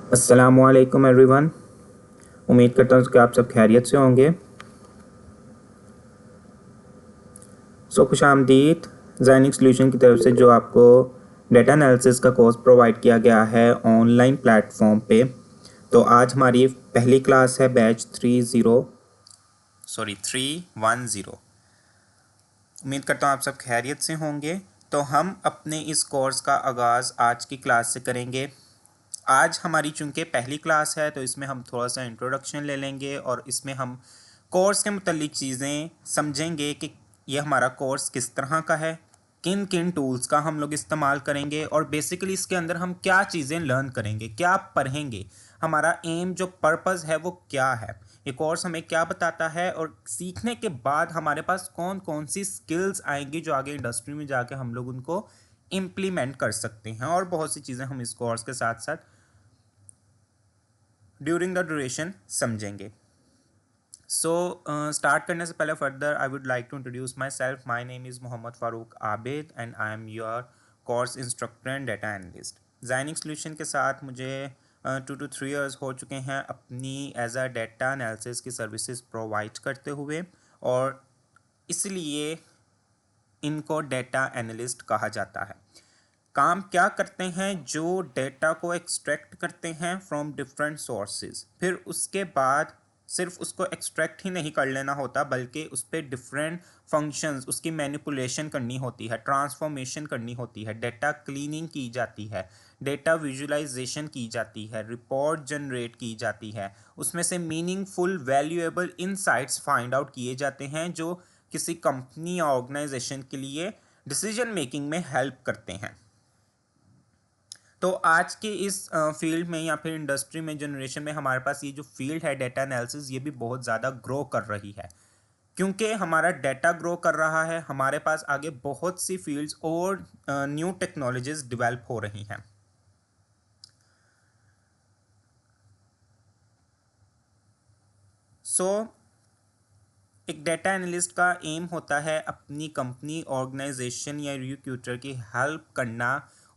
अस्सलामुअलैकुम एवरीवन। उम्मीद करता हूँ कि आप सब खैरियत से होंगे। खुश आमदीद ज़ाइनिक सॉल्यूशन की तरफ से जो आपको डेटा एनालिसिस का कोर्स प्रोवाइड किया गया है ऑनलाइन प्लेटफॉर्म पे। तो आज हमारी पहली क्लास है बैच 310। उम्मीद करता हूँ आप सब खैरियत से होंगे। तो हम अपने इस कोर्स का आगाज़ आज की क्लास से करेंगे। आज हमारी चूँकि पहली क्लास है तो इसमें हम थोड़ा सा इंट्रोडक्शन ले लेंगे और इसमें हम कोर्स के मुतल्लिक चीज़ें समझेंगे कि ये हमारा कोर्स किस तरह का है, किन किन टूल्स का हम लोग इस्तेमाल करेंगे और बेसिकली इसके अंदर हम क्या चीज़ें लर्न करेंगे, क्या पढ़ेंगे, हमारा एम जो पर्पज़ है वो क्या है, ये कोर्स हमें क्या बताता है और सीखने के बाद हमारे पास कौन कौन सी स्किल्स आएंगी जो आगे इंडस्ट्री में जाके हम लोग उनको इम्प्लीमेंट कर सकते हैं। और बहुत सी चीज़ें हम इस कोर्स के साथ साथ ड्यूरिंग द ड्यूरेशन समझेंगे। स्टार्ट करने से पहले further I would like to introduce myself. My name is Mohammad Farooq Abid and I am your course instructor and data analyst. Zainic solution के साथ मुझे 2 to 3 years हो चुके हैं अपनी एज अ डेटा एनालिसिस की सर्विसेज प्रोवाइड करते हुए, और इसलिए इनको डेटा एनालिस्ट कहा जाता है। काम क्या करते हैं? जो डेटा को एक्सट्रैक्ट करते हैं फ्रॉम डिफरेंट सोर्सेज, फिर उसके बाद सिर्फ उसको एक्सट्रैक्ट ही नहीं कर लेना होता बल्कि उस पर डिफरेंट फंक्शंस, उसकी मैनिपुलेशन करनी होती है, ट्रांसफॉर्मेशन करनी होती है, डेटा क्लीनिंग की जाती है, डेटा विजुअलाइजेशन की जाती है, रिपोर्ट जनरेट की जाती है, उसमें से meaningful valuable insights find out किए जाते हैं जो किसी कंपनी या ऑर्गेनाइजेशन के लिए डिसीजन मेकिंग में हेल्प करते हैं। तो आज के इस फील्ड में या फिर इंडस्ट्री में, जनरेशन में, हमारे पास ये जो फील्ड है डेटा एनालिसिस, ये भी बहुत ज़्यादा ग्रो कर रही है। क्योंकि हमारा डेटा ग्रो कर रहा है, हमारे पास आगे बहुत सी फील्ड्स और न्यू टेक्नोलॉजीज डेवलप हो रही हैं। एक डेटा एनालिस्ट का एम होता है अपनी कंपनी, ऑर्गेनाइजेशन या रिक्रूटर की हेल्प करना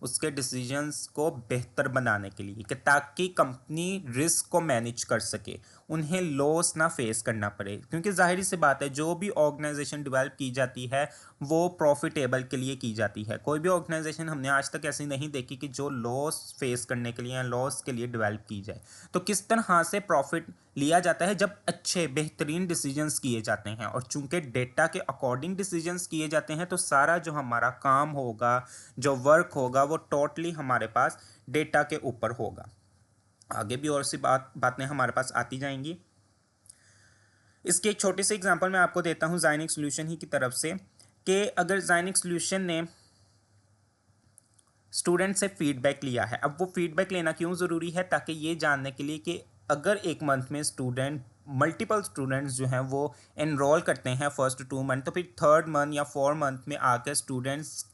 उसके डिसीजंस को बेहतर बनाने के लिए, कि ताकि कंपनी रिस्क को मैनेज कर सके, उन्हें लॉस ना फेस करना पड़े। क्योंकि जाहिर सी बात है, जो भी ऑर्गेनाइजेशन डेवलप की जाती है वो प्रॉफिटेबल के लिए की जाती है। कोई भी ऑर्गेनाइजेशन हमने आज तक ऐसी नहीं देखी कि जो लॉस फेस करने के लिए या लॉस के लिए डेवलप की जाए। तो किस तरह से प्रॉफिट लिया जाता है? जब अच्छे बेहतरीन डिसीजंस किए जाते हैं, और चूंकि डेटा के अकॉर्डिंग डिसीजंस किए जाते हैं तो सारा जो हमारा काम होगा, जो वर्क होगा, वो टोटली हमारे पास डेटा के ऊपर होगा। आगे भी और सी बातें हमारे पास आती जाएंगी। इसकी एक छोटी सी एग्जांपल मैं आपको देता हूं ज़ाइनिक सॉल्यूशन ही की तरफ से, कि अगर ज़ाइनिक सॉल्यूशन ने स्टूडेंट से फीडबैक लिया है। अब वो फीडबैक लेना क्यों ज़रूरी है? ताकि ये जानने के लिए कि अगर एक मंथ में स्टूडेंट, मल्टीपल स्टूडेंट्स जो हैं वो एनरोल करते हैं फर्स्ट 2 मंथ, तो फिर थर्ड मंथ या 4 मंथ में आकर स्टूडेंट्स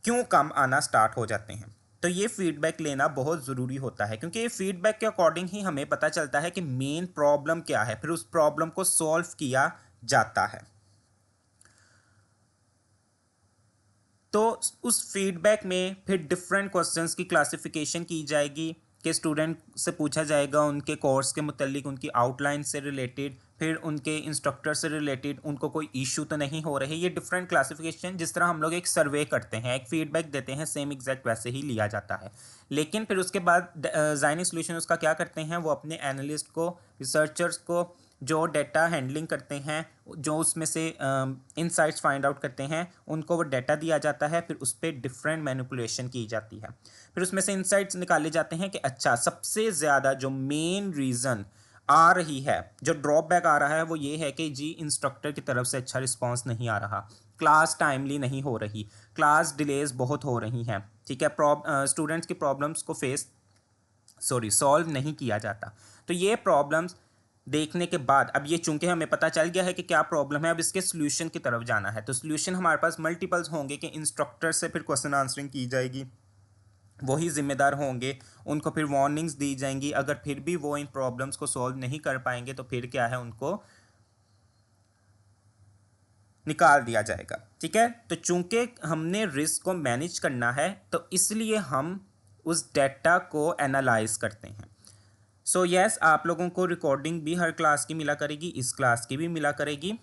क्यों कम आना स्टार्ट हो जाते हैं। तो ये फीडबैक लेना बहुत ज़रूरी होता है, क्योंकि ये फीडबैक के अकॉर्डिंग ही हमें पता चलता है कि मेन प्रॉब्लम क्या है, फिर उस प्रॉब्लम को सॉल्व किया जाता है। तो उस फीडबैक में फिर डिफरेंट क्वेश्चंस की क्लासिफिकेशन की जाएगी, कि स्टूडेंट से पूछा जाएगा उनके कोर्स के मुतालिक, उनकी आउटलाइन से रिलेटेड, फिर उनके इंस्ट्रक्टर से रिलेटेड उनको कोई इशू तो नहीं हो रहे। ये डिफरेंट क्लासिफिकेशन, जिस तरह हम लोग एक सर्वे करते हैं, एक फीडबैक देते हैं, सेम एग्जैक्ट वैसे ही लिया जाता है। लेकिन फिर उसके बाद ज़ाइनिक सॉल्यूशन उसका क्या करते हैं, वो अपने एनालिस्ट को, रिसर्चर्स को, जो डेटा हैंडलिंग करते हैं, जो उसमें से इनसाइट्स फाइंड आउट करते हैं, उनको वो डेटा दिया जाता है, फिर उस पर डिफरेंट मैनिपुलेशन की जाती है। फिर उसमें से इनसाइट्स निकाले जाते हैं कि अच्छा, सबसे ज़्यादा जो मेन रीज़न आ रही है, जो ड्रॉबैक आ रहा है, वो ये है कि जी इंस्ट्रक्टर की तरफ से अच्छा रिस्पॉन्स नहीं आ रहा, क्लास टाइमली नहीं हो रही, क्लास डिलेज बहुत हो रही हैं, ठीक है, स्टूडेंट्स की प्रॉब्लम्स को सॉल्व नहीं किया जाता। तो ये प्रॉब्लम्स देखने के बाद, अब ये चूंकि हमें पता चल गया है कि क्या प्रॉब्लम है, अब इसके सोल्यूशन की तरफ जाना है। तो सोल्यूशन हमारे पास मल्टीपल्स होंगे, कि इंस्ट्रक्टर से फिर क्वेश्चन आंसरिंग की जाएगी, वही जिम्मेदार होंगे, उनको फिर वार्निंग्स दी जाएंगी। अगर फिर भी वो इन प्रॉब्लम्स को सॉल्व नहीं कर पाएंगे तो फिर क्या है, उनको निकाल दिया जाएगा। ठीक है, तो चूंकि हमने रिस्क को मैनेज करना है तो इसलिए हम उस डेटा को एनालाइज करते हैं। सो यस, आप लोगों को रिकॉर्डिंग भी हर क्लास की मिला करेगी, इस क्लास की भी मिला करेगी।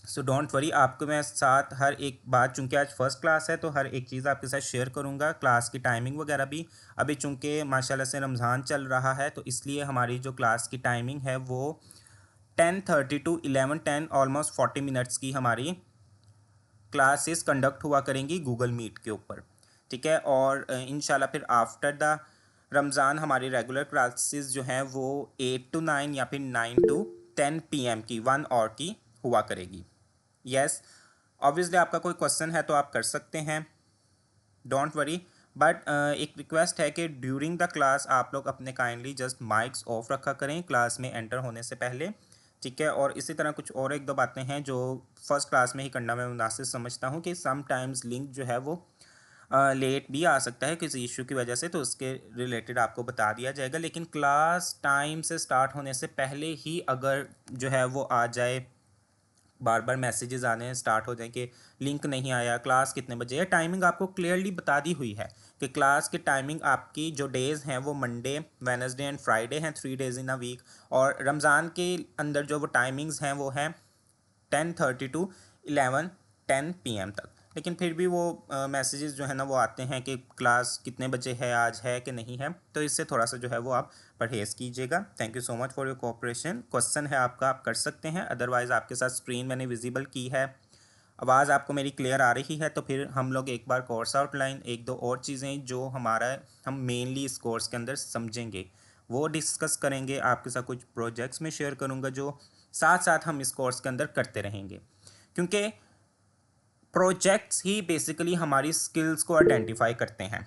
सो डोंट वरी, आपको मैं साथ हर एक बात, चूँकि आज फर्स्ट क्लास है तो हर एक चीज़ आपके साथ शेयर करूँगा, क्लास की टाइमिंग वगैरह भी। अभी चूँकि माशाल्लाह से रमज़ान चल रहा है तो इसलिए हमारी जो क्लास की टाइमिंग है वो 10:30 टू 11:10, ऑलमोस्ट 40 मिनट्स की हमारी क्लासेस कंडक्ट हुआ करेंगी गूगल मीट के ऊपर, ठीक है। और इंशाल्लाह फिर आफ्टर द रमज़ान हमारी रेगुलर क्लासेस जो हैं वो 8 to 9 या फिर 9 to 10 PM की 1 आवर की हुआ करेगी। यस, ऑब्वियसली आपका कोई क्वेश्चन है तो आप कर सकते हैं, डोंट वरी। बट एक रिक्वेस्ट है कि ड्यूरिंग द क्लास आप लोग अपने काइंडली जस्ट माइक्स ऑफ रखा करें क्लास में एंटर होने से पहले, ठीक है। और इसी तरह कुछ और एक दो बातें हैं जो फर्स्ट क्लास में ही करना मैं मुनासिब समझता हूँ कि समटाइम्स लिंक जो है वो लेट भी आ सकता है किसी इशू की वजह से, तो उसके रिलेटेड आपको बता दिया जाएगा। लेकिन क्लास टाइम से स्टार्ट होने से पहले ही अगर जो है वो आ जाए, बार बार मैसेजेस आने स्टार्ट हो जाए कि लिंक नहीं आया, क्लास कितने बजे है, टाइमिंग आपको क्लियरली बता दी हुई है कि क्लास की टाइमिंग आपकी जो डेज़ हैं वो मंडे, वेडनेसडे एंड फ्राइडे हैं, 3 डेज़ इन अ वीक। और रमज़ान के अंदर जो वो टाइमिंग्स हैं वो हैं 10:30 टू 11:10 PM तक। लेकिन फिर भी वो मैसेजेस जो है ना वो आते हैं कि क्लास कितने बजे है, आज है कि नहीं है, तो इससे थोड़ा सा जो है वो आप परहेज़ कीजिएगा। Thank you so much for your cooperation. Question है आपका, आप कर सकते हैं, अदरवाइज़ आपके साथ स्क्रीन मैंने विजिबल की है, आवाज़ आपको मेरी क्लियर आ रही है। तो फिर हम लोग एक बार कोर्स आउटलाइन, एक दो और चीज़ें जो हम मेनली इस कोर्स के अंदर समझेंगे वो डिस्कस करेंगे, आपके साथ कुछ प्रोजेक्ट्स में शेयर करूँगा जो साथ साथ हम इस कोर्स के अंदर करते रहेंगे, क्योंकि प्रोजेक्ट्स ही बेसिकली हमारी स्किल्स को आइडेंटिफाई करते हैं।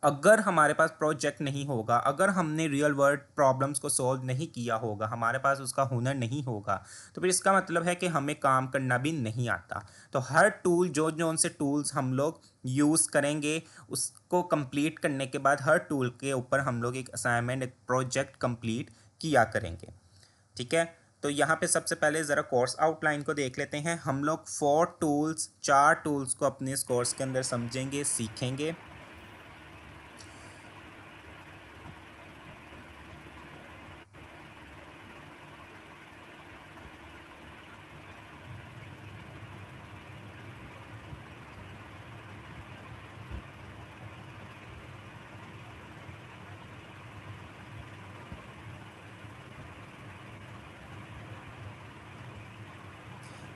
अगर हमारे पास प्रोजेक्ट नहीं होगा, अगर हमने रियल वर्ल्ड प्रॉब्लम्स को सॉल्व नहीं किया होगा, हमारे पास उसका हुनर नहीं होगा, तो फिर इसका मतलब है कि हमें काम करना भी नहीं आता। तो हर टूल, जो जो उनसे टूल्स हम लोग यूज़ करेंगे, उसको कंप्लीट करने के बाद हर टूल के ऊपर हम लोग एक असाइनमेंट, एक प्रोजेक्ट कंप्लीट किया करेंगे, ठीक है। तो यहाँ पे सबसे पहले ज़रा कोर्स आउटलाइन को देख लेते हैं। हम लोग 4 टूल्स को अपने इस कोर्स के अंदर समझेंगे, सीखेंगे।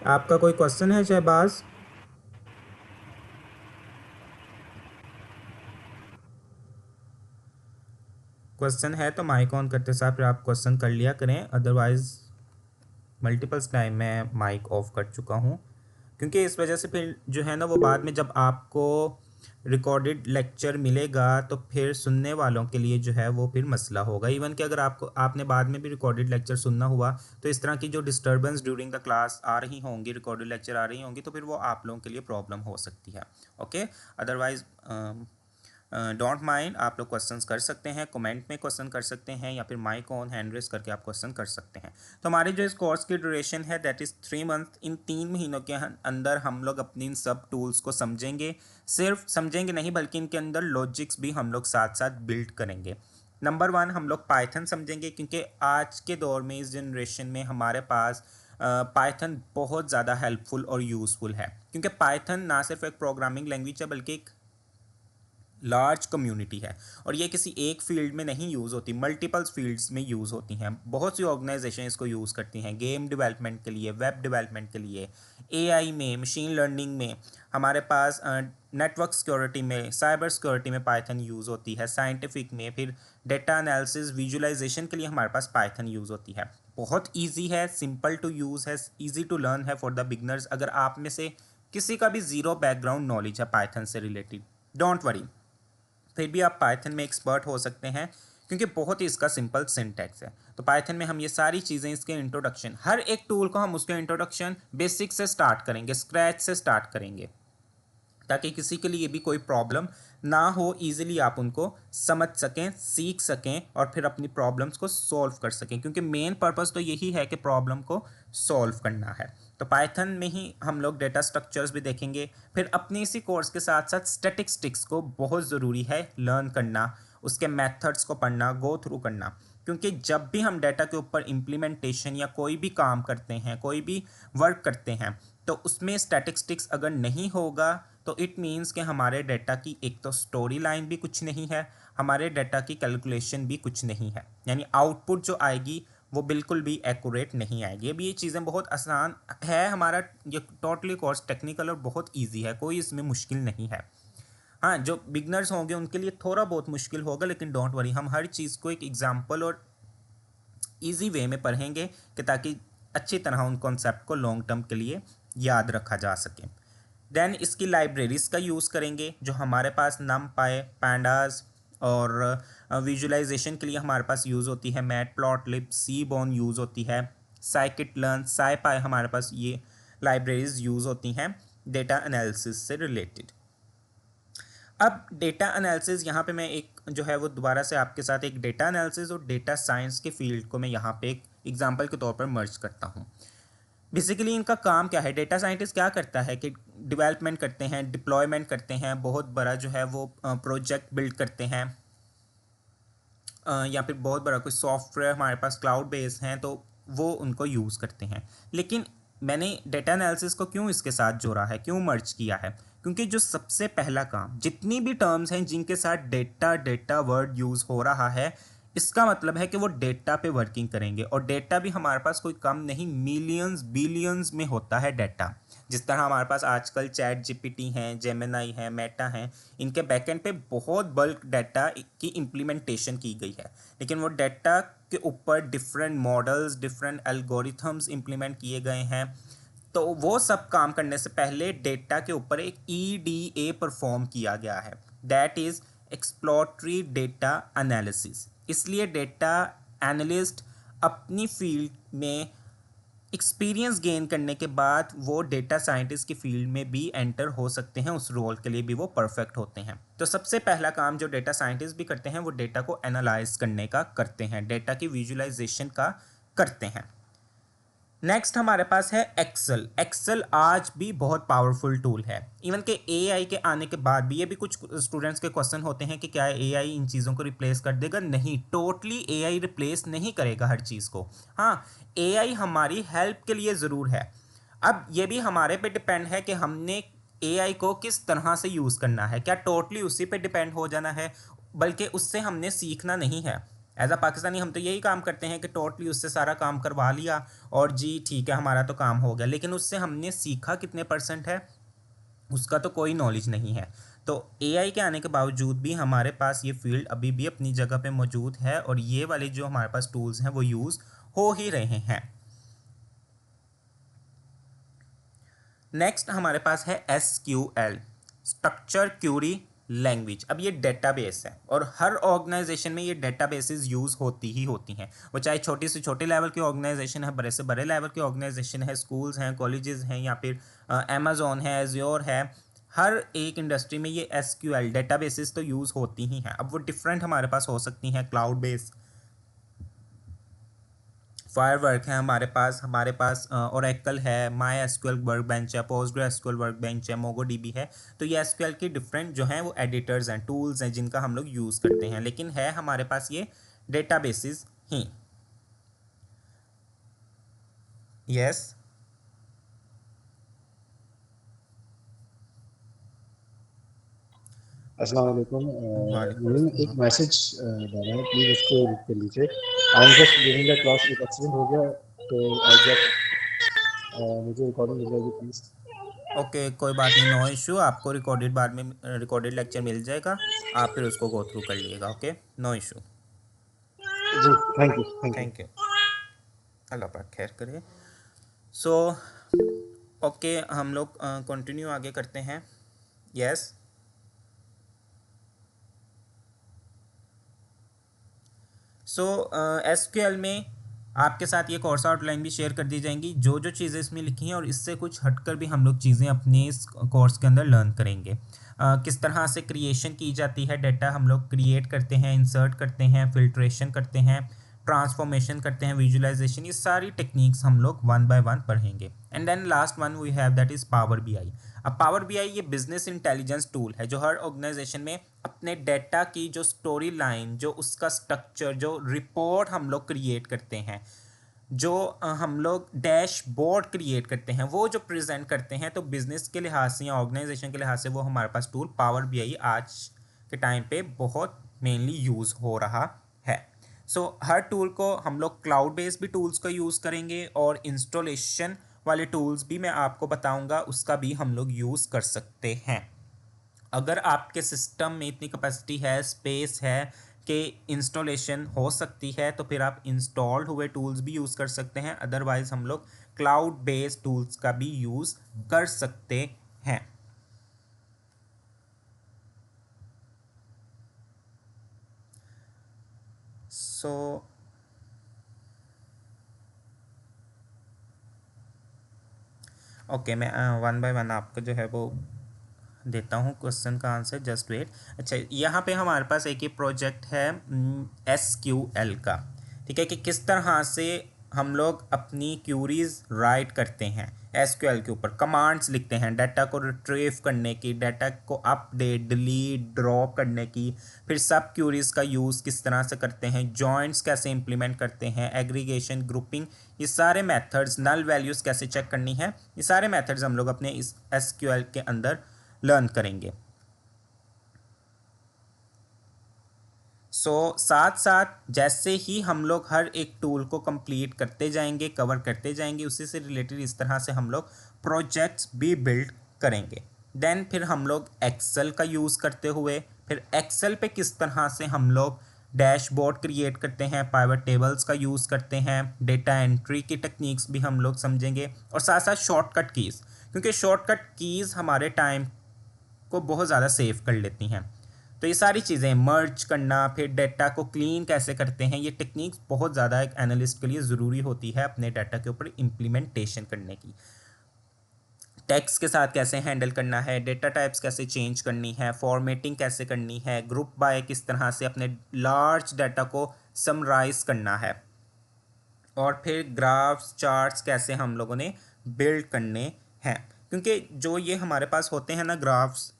आपका कोई क्वेश्चन है शहबाज? क्वेश्चन है तो माइक ऑन करते साथ फिर आप क्वेश्चन कर लिया करें, अदरवाइज़ मल्टीपल्स टाइम मैं माइक ऑफ कर चुका हूँ, क्योंकि इस वजह से फिर जो है ना वो बाद में जब आपको रिकॉर्डेड लेक्चर मिलेगा तो फिर सुनने वालों के लिए जो है वो फिर मसला होगा। इवन कि अगर आपने बाद में भी रिकॉर्डेड लेक्चर सुनना हुआ तो इस तरह की जो डिस्टर्बेंस ड्यूरिंग द क्लास आ रही होंगी, रिकॉर्डेड लेक्चर आ रही होंगी, तो फिर वो आप लोगों के लिए प्रॉब्लम हो सकती है। ओके, अदरवाइज डोंट माइंड, आप लोग क्वेश्चंस कर सकते हैं, कमेंट में क्वेश्चन कर सकते हैं, या फिर माइक ऑन हैंड रेस करके आप क्वेश्चन कर सकते हैं। तो हमारी जो इस कोर्स की ड्यूरेशन है दैट इज़ 3 मंथ। इन 3 महीनों के अंदर हम लोग अपनी इन सब टूल्स को समझेंगे, सिर्फ समझेंगे नहीं बल्कि इनके अंदर लॉजिक्स भी हम लोग साथ साथ बिल्ड करेंगे। नंबर 1 हम लोग पाइथन समझेंगे, क्योंकि आज के दौर में, इस जनरेशन में हमारे पास पाइथन बहुत ज़्यादा हेल्पफुल और यूज़फुल है, क्योंकि पाइथन ना सिर्फ एक प्रोग्रामिंग लैंग्वेज है बल्कि एक लार्ज कम्युनिटी है, और ये किसी एक फील्ड में नहीं यूज़ होती, मल्टीपल्स फील्ड्स में यूज़ होती हैं। बहुत सी ऑर्गेनाइजेशन इसको यूज़ करती हैं, गेम डेवलपमेंट के लिए, वेब डेवलपमेंट के लिए, एआई में, मशीन लर्निंग में, हमारे पास नेटवर्क सिक्योरिटी में, साइबर सिक्योरिटी में पाइथन यूज़ होती है, साइंटिफिक में, फिर डेटा एनालिसिस, विजुअलाइजेशन के लिए हमारे पास पाइथन यूज़ होती है। बहुत ईजी है, सिंपल टू यूज़ है, ईजी टू लर्न है फॉर द बिगनर्स। अगर आप में से किसी का भी ज़ीरो बैकग्राउंड नॉलेज है पाइथन से रिलेटेड, डोंट वरी, फिर भी आप पाइथन में एक्सपर्ट हो सकते हैं, क्योंकि बहुत ही इसका सिंपल सिंटैक्स है। तो पाइथन में हम ये सारी चीज़ें, इसके इंट्रोडक्शन, हर एक टूल को हम उसके इंट्रोडक्शन बेसिक से स्टार्ट करेंगे, स्क्रैच से स्टार्ट करेंगे, ताकि किसी के लिए भी कोई प्रॉब्लम ना हो, इजीली आप उनको समझ सकें, सीख सकें और फिर अपनी प्रॉब्लम्स को सॉल्व कर सकें, क्योंकि मेन पर्पस तो यही है कि प्रॉब्लम को सॉल्व करना है। तो पाइथन में ही हम लोग डेटा स्ट्रक्चर्स भी देखेंगे। फिर अपने इसी कोर्स के साथ साथ स्टैटिस्टिक्स को बहुत ज़रूरी है लर्न करना, उसके मेथड्स को पढ़ना, गो थ्रू करना, क्योंकि जब भी हम डेटा के ऊपर इम्प्लीमेंटेशन या कोई भी काम करते हैं, कोई भी वर्क करते हैं, तो उसमें स्टैटिस्टिक्स अगर नहीं होगा तो इट मीन्स कि हमारे डेटा की एक तो स्टोरी लाइन भी कुछ नहीं है, हमारे डेटा की कैलकुलेशन भी कुछ नहीं है, यानी आउटपुट जो आएगी वो बिल्कुल भी एक्यूरेट नहीं आएगी। अब ये चीज़ें बहुत आसान है, हमारा ये टोटली कोर्स टेक्निकल और बहुत इजी है, कोई इसमें मुश्किल नहीं है। हाँ, जो बिगनर्स होंगे उनके लिए थोड़ा बहुत मुश्किल होगा, लेकिन डोंट वरी, हम हर चीज़ को एक एग्जाम्पल और ईजी वे में पढ़ेंगे कि ताकि अच्छी तरह उन कॉन्सेप्ट को लॉन्ग टर्म के लिए याद रखा जा सके। देन इसकी लाइब्रेरीज का यूज़ करेंगे जो हमारे पास numpy, pandas और विजुअलाइजेशन के लिए हमारे पास यूज़ होती है मैटप्लॉटलिब, सीबोर्न यूज़ होती है, scikit-learn, scipy हमारे पास ये लाइब्रेरीज यूज़ होती हैं डेटा एनालिसिस से रिलेटेड। अब डेटा एनालिसिस यहाँ पे मैं एक जो है वो दोबारा से आपके साथ एक डेटा एनालिसिस और डेटा साइंस के फील्ड को मैं यहाँ पे एक एग्जांपल के तौर पर मर्ज करता हूँ। बेसिकली इनका काम क्या है, डेटा साइंटिस्ट क्या करता है कि डेवलपमेंट करते हैं, डिप्लॉयमेंट करते हैं, बहुत बड़ा जो है वो प्रोजेक्ट बिल्ड करते हैं, या फिर बहुत बड़ा कोई सॉफ्टवेयर हमारे पास क्लाउड बेस हैं तो वो उनको यूज़ करते हैं। लेकिन मैंने डेटा एनालिसिस को क्यों इसके साथ जोड़ा है, क्यों मर्ज किया है, क्योंकि जो सबसे पहला काम, जितनी भी टर्म्स हैं जिनके साथ डेटा वर्ड यूज़ हो रहा है, इसका मतलब है कि वो डेटा पे वर्किंग करेंगे, और डेटा भी हमारे पास कोई कम नहीं, मिलियंस बिलियंस में होता है डेटा। जिस तरह हमारे पास आजकल चैट जीपीटी हैं, जेमिनाई हैं, मेटा हैं, इनके बैकएंड पे बहुत बल्क डाटा की इम्प्लीमेंटेशन की गई है, लेकिन वो डाटा के ऊपर different models, different algorithms implement किए गए हैं। तो वो सब काम करने से पहले डेटा के ऊपर एक EDA परफॉर्म किया गया है, that is exploratory data analysis. इसलिए डेटा एनालिस्ट अपनी फील्ड में एक्सपीरियंस गेन करने के बाद वो डेटा साइंटिस्ट की फील्ड में भी एंटर हो सकते हैं, उस रोल के लिए भी वो परफेक्ट होते हैं। तो सबसे पहला काम जो डेटा साइंटिस्ट भी करते हैं वो डेटा को एनालाइज करने का करते हैं, डेटा की विजुअलाइजेशन का करते हैं। नेक्स्ट हमारे पास है एक्सेल। एक्सेल आज भी बहुत पावरफुल टूल है, इवन के AI के आने के बाद भी। ये भी कुछ स्टूडेंट्स के क्वेश्चन होते हैं कि क्या AI इन चीज़ों को रिप्लेस कर देगा? नहीं, टोटली AI रिप्लेस नहीं करेगा हर चीज़ को। हाँ, AI हमारी हेल्प के लिए ज़रूर है। अब ये भी हमारे पे डिपेंड है कि हमने AI को किस तरह से यूज़ करना है, क्या टोटली उसी पे डिपेंड हो जाना है, बल्कि उससे हमने सीखना नहीं है। एज अ पाकिस्तानी हम तो यही काम करते हैं कि टोटली उससे सारा काम करवा लिया और जी ठीक है हमारा तो काम हो गया, लेकिन उससे हमने सीखा कितने % है उसका तो कोई नॉलेज नहीं है। तो AI के आने के बावजूद भी हमारे पास ये फील्ड अभी भी अपनी जगह पे मौजूद है, और ये वाले जो हमारे पास टूल्स हैं वो यूज़ हो ही रहे हैं। नेक्स्ट हमारे पास है SQL, स्ट्रक्चर क्यूरी लैंग्वेज। अब ये डेटाबेस है और हर ऑर्गेनाइजेशन में ये डेटाबेसेस यूज़ होती ही होती हैं, वो चाहे छोटी से छोटे लेवल की ऑर्गेनाइजेशन है, बड़े से बड़े लेवल की ऑर्गेनाइजेशन है, स्कूल्स हैं, कॉलेजेस हैं, या फिर अमेज़ॉन है, एज़्योर है। हर एक इंडस्ट्री में ये SQL डेटाबेसेस तो यूज़ होती ही हैं। अब वो डिफरेंट हमारे पास हो सकती हैं, क्लाउड बेस्ड, फायरवर्क है हमारे पास ओरेकल है, MySQL वर्कबेंच है, PostgreSQL वर्कबेंच है, MongoDB है। तो ये SQL के डिफरेंट जो हैं वो एडिटर्स हैं, टूल्स हैं जिनका हम लोग यूज़ करते हैं, लेकिन है हमारे पास ये डेटाबेसेस ही। यस, अस्सलाम वालेकुम। वालेकुम मुझे एक अस्सलाम। मैसेज डाला है, प्लीज़ उसको रीड कर लीजिए। I am just giving the class, एक एक्सीडेंट हो गया तो आई जस्ट मुझे रिकॉर्डिंग मिल जाएगी प्लीज़। ओके, कोई बात नहीं, नो इशू, आपको रिकॉर्डेड बाद में रिकॉर्डेड लेक्चर मिल जाएगा, आप फिर उसको गो थ्रू कर लीजिएगा। Okay, no issue. जी thank you thank you. Thank you, अल्लाह पाक खैर करे। सो ओके, हम लोग कंटिन्यू आगे करते हैं। यस, सो SQL में आपके साथ ये कोर्स आउटलाइन भी शेयर कर दी जाएंगी, जो जो चीज़ें इसमें लिखी हैं, और इससे कुछ हटकर भी हम लोग चीज़ें अपने इस कोर्स के अंदर लर्न करेंगे। किस तरह से क्रिएशन की जाती है, डाटा हम लोग क्रिएट करते हैं, इंसर्ट करते हैं, फिल्ट्रेशन करते हैं, ट्रांसफॉर्मेशन करते हैं, विजुअलाइजेशन, ये सारी टेक्निक्स हम लोग वन बाय वन पढ़ेंगे। And then last one we have that is Power BI. अब पावर बीआई ये बिजनेस इंटेलिजेंस टूल है जो हर ऑर्गेनाइजेशन में अपने डेटा की जो स्टोरी लाइन, जो उसका स्ट्रक्चर, जो रिपोर्ट हम लोग क्रिएट करते हैं, जो हम लोग डैशबोर्ड क्रिएट करते हैं, वो जो प्रेजेंट करते हैं, तो बिजनेस के लिहाज से या ऑर्गेनाइजेशन के लिहाज से वो हमारे पास टूल पावर बीआई आज के टाइम पे बहुत मेनली यूज़ हो रहा है। सो हर टूल को हम लोग क्लाउड बेस्ड भी टूल्स का यूज़ करेंगे और इंस्टॉलेशन वाले टूल्स भी मैं आपको बताऊंगा, उसका भी हम लोग यूज़ कर सकते हैं। अगर आपके सिस्टम में इतनी कैपेसिटी है, स्पेस है कि इंस्टॉलेशन हो सकती है, तो फिर आप इंस्टॉल्ड हुए टूल्स भी यूज़ कर सकते हैं। अदरवाइज़ हम लोग क्लाउड बेस्ड टूल्स का भी यूज़ कर सकते हैं। सो ओके, मैं वन बाय वन आपको जो है वो देता हूँ क्वेश्चन का आंसर, जस्ट वेट। अच्छा, यहाँ पे हमारे पास एक ही प्रोजेक्ट है SQL का, ठीक है, कि किस तरह से हम लोग अपनी क्यूरीज राइट करते हैं SQL के ऊपर, कमांड्स लिखते हैं डाटा को रिट्रीव करने की, डाटा को अपडेट, डिलीट, ड्रॉप करने की, फिर सब क्यूरीज का यूज़ किस तरह से करते हैं, जॉइंट्स कैसे इंप्लीमेंट करते हैं, एग्रीगेशन, ग्रुपिंग, ये सारे मेथड्स, नल वैल्यूज़ कैसे चेक करनी है, ये सारे मेथड्स हम लोग अपने इस SQL के अंदर लर्न करेंगे। साथ साथ जैसे ही हम लोग हर एक टूल को कंप्लीट करते जाएंगे, कवर करते जाएंगे, उसी से रिलेटेड इस तरह से हम लोग प्रोजेक्ट्स भी बिल्ड करेंगे। देन फिर हम लोग एक्सेल का यूज़ करते हुए, फिर एक्सेल पे किस तरह से हम लोग डैशबोर्ड क्रिएट करते हैं, पाइवट टेबल्स का यूज़ करते हैं, डेटा एंट्री की टेक्निक्स भी हम लोग समझेंगे, और साथ साथ शॉर्टकट कीज़, क्योंकि शॉर्टकट कीज़ हमारे टाइम को बहुत ज़्यादा सेव कर लेती हैं। तो ये सारी चीज़ें, मर्ज करना, फिर डाटा को क्लीन कैसे करते हैं, ये टेक्निक्स बहुत ज़्यादा एक एनालिस्ट के लिए ज़रूरी होती है अपने डाटा के ऊपर इम्प्लीमेंटेशन करने की। टेक्स्ट के साथ कैसे हैंडल करना है, डेटा टाइप्स कैसे चेंज करनी है, फॉर्मेटिंग कैसे करनी है, ग्रुप बाय किस तरह से अपने लार्ज डाटा को समराइज करना है, और फिर ग्राफ्स, चार्ट्स कैसे हम लोगों ने बिल्ड करने हैं। क्योंकि जो ये हमारे पास होते हैं ना ग्राफ्स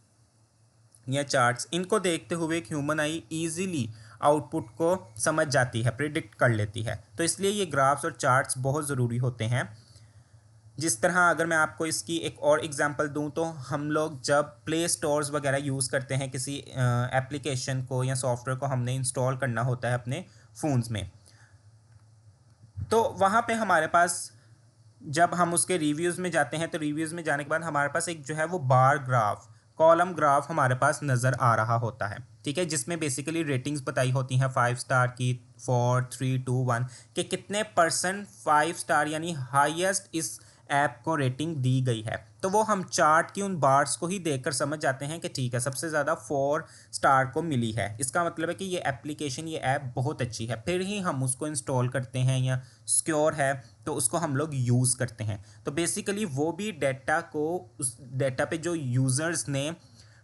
या चार्ट्स, इनको देखते हुए एक ह्यूमन आई इजीली आउटपुट को समझ जाती है, प्रिडिक्ट कर लेती है, तो इसलिए ये ग्राफ्स और चार्ट्स बहुत ज़रूरी होते हैं। जिस तरह अगर मैं आपको इसकी एक और एग्जांपल दूं, तो हम लोग जब प्ले स्टोर्स वगैरह यूज़ करते हैं, किसी एप्लीकेशन को या सॉफ्टवेयर को हमने इंस्टॉल करना होता है अपने फ़ोन्स में, तो वहाँ पे हमारे पास जब हम उसके रिव्यूज़ में जाते हैं, तो रिव्यूज़ में जाने के बाद हमारे पास एक जो है वो बार ग्राफ, कॉलम ग्राफ हमारे पास नज़र आ रहा होता है, ठीक है, जिसमें बेसिकली रेटिंग्स बताई होती हैं 5 स्टार की, 4, 3, 2, 1, कि कितने परसेंट 5 स्टार यानी हाईएस्ट इस ऐप को रेटिंग दी गई है। तो वो हम चार्ट की उन बार्स को ही देखकर समझ जाते हैं कि ठीक है, सबसे ज़्यादा 4 स्टार को मिली है, इसका मतलब है कि ये एप्लीकेशन, ये ऐप बहुत अच्छी है, फिर ही हम उसको इंस्टॉल करते हैं, या सिक्योर है तो उसको हम लोग यूज़ करते हैं। तो बेसिकली वो भी डाटा को, उस डाटा पे जो यूज़र्स ने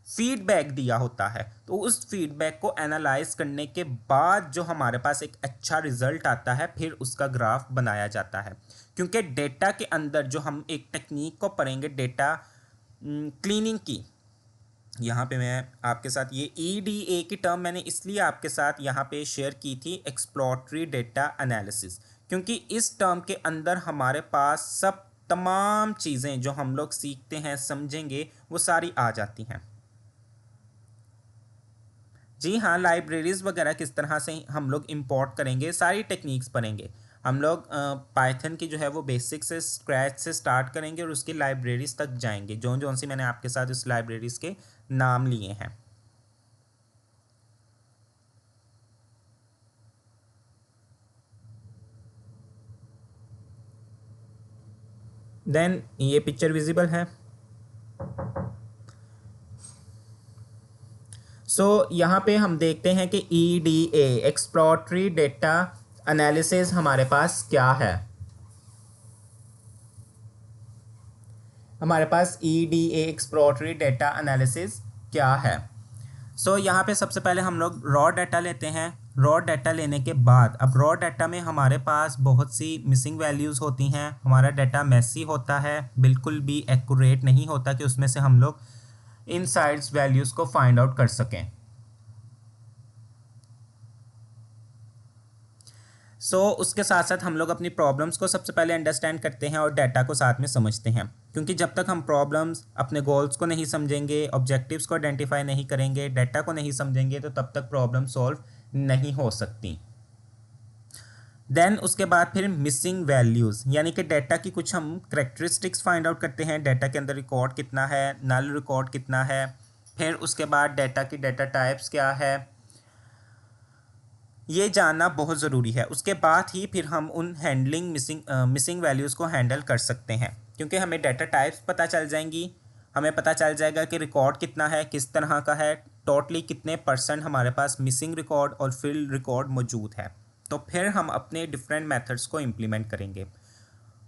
फीडबैक दिया होता है, तो उस फीडबैक को एनालाइज करने के बाद जो हमारे पास एक अच्छा रिजल्ट आता है, फिर उसका ग्राफ बनाया जाता है। क्योंकि डेटा के अंदर जो हम एक टेक्निक को पढ़ेंगे डेटा क्लीनिंग की, यहाँ पे मैं आपके साथ ये EDA की टर्म मैंने इसलिए आपके साथ यहाँ पे शेयर की थी, एक्सप्लोरेटरी डेटा एनालिसिस, क्योंकि इस टर्म के अंदर हमारे पास सब तमाम चीज़ें जो हम लोग सीखते हैं, समझेंगे, वो सारी आ जाती हैं। जी हाँ, लाइब्रेरीज़ वगैरह किस तरह से हम लोग इंपोर्ट करेंगे, सारी टेक्निक्स पढ़ेंगे हम लोग। पाइथन की जो है वो बेसिक से, स्क्रैच से स्टार्ट करेंगे और उसकी लाइब्रेरीज तक जाएंगे, जो सी मैंने आपके साथ इस लाइब्रेरीज़ के नाम लिए हैं। देन ये पिक्चर विजिबल है। यहाँ पे हम देखते हैं कि EDA, एक्सप्लोरेटरी डेटा एनालिसिस, हमारे पास क्या है, हमारे पास EDA, एक्सप्लोरेटरी डेटा एनालिसिस क्या है। यहाँ पे सबसे पहले हम लोग रॉ डाटा लेते हैं। रॉ डाटा लेने के बाद, अब रॉ डाटा में हमारे पास बहुत सी मिसिंग वैल्यूज़ होती हैं, हमारा डाटा मैसी होता है, बिल्कुल भी एक्यूरेट नहीं होता कि उसमें से हम लोग इन साइड्स वैल्यूज़ को फाइंड आउट कर सकें। उसके साथ साथ हम लोग अपनी प्रॉब्लम्स को सबसे पहले अंडरस्टैंड करते हैं और डाटा को साथ में समझते हैं, क्योंकि जब तक हम प्रॉब्लम्स, अपने गोल्स को नहीं समझेंगे, ऑब्जेक्टिव्स को आइडेंटिफाई नहीं करेंगे, डाटा को नहीं समझेंगे, तो तब तक प्रॉब्लम सॉल्व नहीं हो सकती। देन उसके बाद फिर मिसिंग वैल्यूज़, यानी कि डाटा की कुछ हम करेक्टरिस्टिक्स फाइंड आउट करते हैं, डाटा के अंदर रिकॉर्ड कितना है, नल रिकॉर्ड कितना है। फिर उसके बाद डाटा की डाटा टाइप्स क्या है, ये जानना बहुत ज़रूरी है। उसके बाद ही फिर हम उन हैंडलिंग मिसिंग वैल्यूज़ को हैंडल कर सकते हैं, क्योंकि हमें डाटा टाइप्स पता चल जाएंगी, हमें पता चल जाएगा कि रिकॉर्ड कितना है, किस तरह का है, टोटली कितने परसेंट हमारे पास मिसिंग रिकॉर्ड और फिल रिकॉर्ड मौजूद है। तो फिर हम अपने डिफरेंट मेथड्स को इम्प्लीमेंट करेंगे।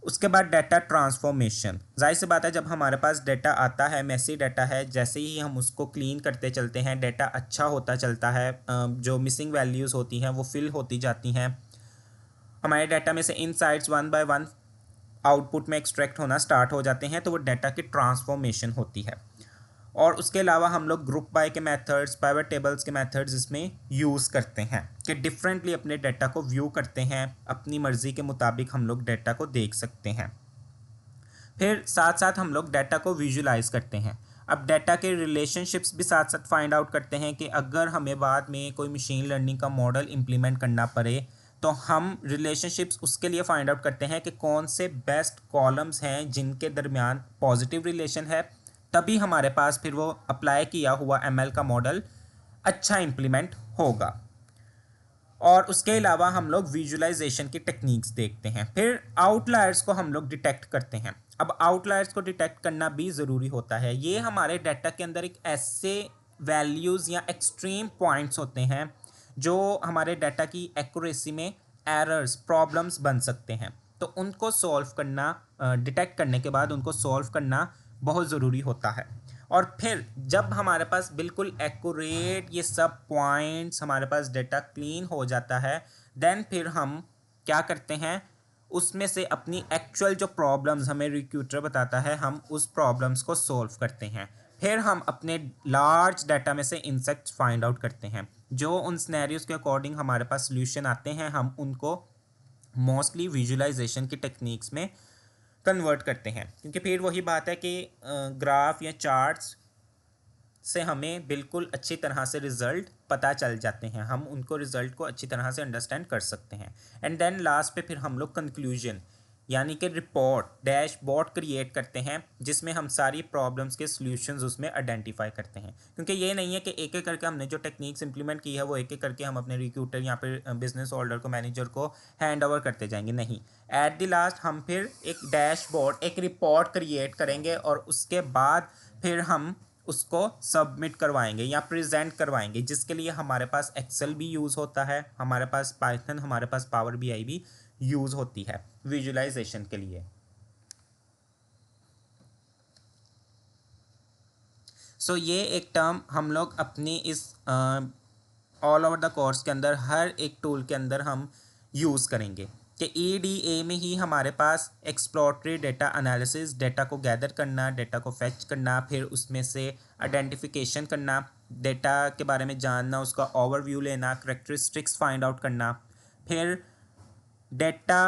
उसके बाद डाटा ट्रांसफॉर्मेशन, जाहिर सी बात है जब हमारे पास डाटा आता है, मैसी डाटा है, जैसे ही हम उसको क्लीन करते चलते हैं, डाटा अच्छा होता चलता है, जो मिसिंग वैल्यूज़ होती हैं वो फिल होती जाती हैं, हमारे डाटा में से insights one by one output में एक्सट्रैक्ट होना स्टार्ट हो जाते हैं, तो वो डाटा की ट्रांसफॉर्मेशन होती है। और उसके अलावा हम लोग ग्रुप बाय के मेथड्स, पाइवट टेबल्स के मेथड्स इसमें यूज़ करते हैं कि डिफरेंटली अपने डाटा को व्यू करते हैं, अपनी मर्ज़ी के मुताबिक हम लोग डाटा को देख सकते हैं। फिर साथ साथ हम लोग डाटा को विजुलाइज करते हैं। अब डाटा के रिलेशनशिप्स भी साथ साथ फाइंड आउट करते हैं कि अगर हमें बाद में कोई मशीन लर्निंग का मॉडल इम्प्लीमेंट करना पड़े, तो हम रिलेशनशिप्स उसके लिए फाइंड आउट करते हैं कि कौन से बेस्ट कॉलम्स हैं जिनके दरमियान पॉजिटिव रिलेशन है, तभी हमारे पास फिर वो अप्लाई किया हुआ एमएल का मॉडल अच्छा इम्प्लीमेंट होगा। और उसके अलावा हम लोग विजुलाइजेशन की टेक्निक्स देखते हैं। फिर आउटलायर्स को हम लोग डिटेक्ट करते हैं। अब आउटलायर्स को डिटेक्ट करना भी ज़रूरी होता है। ये हमारे डाटा के अंदर एक ऐसे वैल्यूज़ या एक्सट्रीम पॉइंट्स होते हैं जो हमारे डाटा की एक्यूरेसी में एरर्स, प्रॉब्लम्स बन सकते हैं। तो उनको सॉल्व करना, डिटेक्ट करने के बाद उनको सॉल्व करना बहुत ज़रूरी होता है। और फिर जब हमारे पास बिल्कुल एक्यूरेट ये सब पॉइंट्स, हमारे पास डाटा क्लीन हो जाता है, देन फिर हम क्या करते हैं, उसमें से अपनी एक्चुअल जो प्रॉब्लम्स हमें रिक्रूटर बताता है, हम उस प्रॉब्लम्स को सॉल्व करते हैं। फिर हम अपने लार्ज डाटा में से इंसेक्ट्स फाइंड आउट करते हैं, जो उन सिनेरियोज के अकॉर्डिंग हमारे पास सोल्यूशन आते हैं, हम उनको मोस्टली विजुलाइजेशन की टेक्निक्स में कन्वर्ट करते हैं। क्योंकि फिर वही बात है कि ग्राफ या चार्ट्स से हमें बिल्कुल अच्छी तरह से रिज़ल्ट पता चल जाते हैं, हम उनको रिज़ल्ट को अच्छी तरह से अंडरस्टैंड कर सकते हैं। एंड देन लास्ट पे फिर हम लोग कंक्लूजन, यानी कि रिपोर्ट, डैशबोर्ड क्रिएट करते हैं, जिसमें हम सारी प्रॉब्लम्स के सॉल्यूशंस उसमें आइडेंटिफाई करते हैं। क्योंकि ये नहीं है कि एक एक करके हमने जो टेक्निक्स इंप्लीमेंट की है वो एक एक करके हम अपने रिक्रूटर या फिर बिजनेस होल्डर को, मैनेजर को हैंड ओवर करते जाएंगे, नहीं। एट द लास्ट हम फिर एक डैशबोर्ड, एक रिपोर्ट क्रिएट करेंगे और उसके बाद फिर हम उसको सबमिट करवाएंगे या प्रेजेंट करवाएंगे, जिसके लिए हमारे पास एक्सेल भी यूज़ होता है, हमारे पास पाइथन, हमारे पास पावर बीआई भी यूज़ होती है विजुलाइजेशन के लिए। ये एक टर्म हम लोग अपनी इस ऑल ओवर द कोर्स के अंदर हर एक टूल के अंदर हम यूज़ करेंगे कि EDA में ही हमारे पास एक्सप्लोरेटरी डाटा एनालिसिस, डाटा को गैदर करना, डाटा को फैच करना, फिर उसमें से आइडेंटिफिकेशन करना, डाटा के बारे में जानना, उसका ओवरव्यू लेना, करेक्टरिस्टिक्स फाइंड आउट करना, फिर डाटा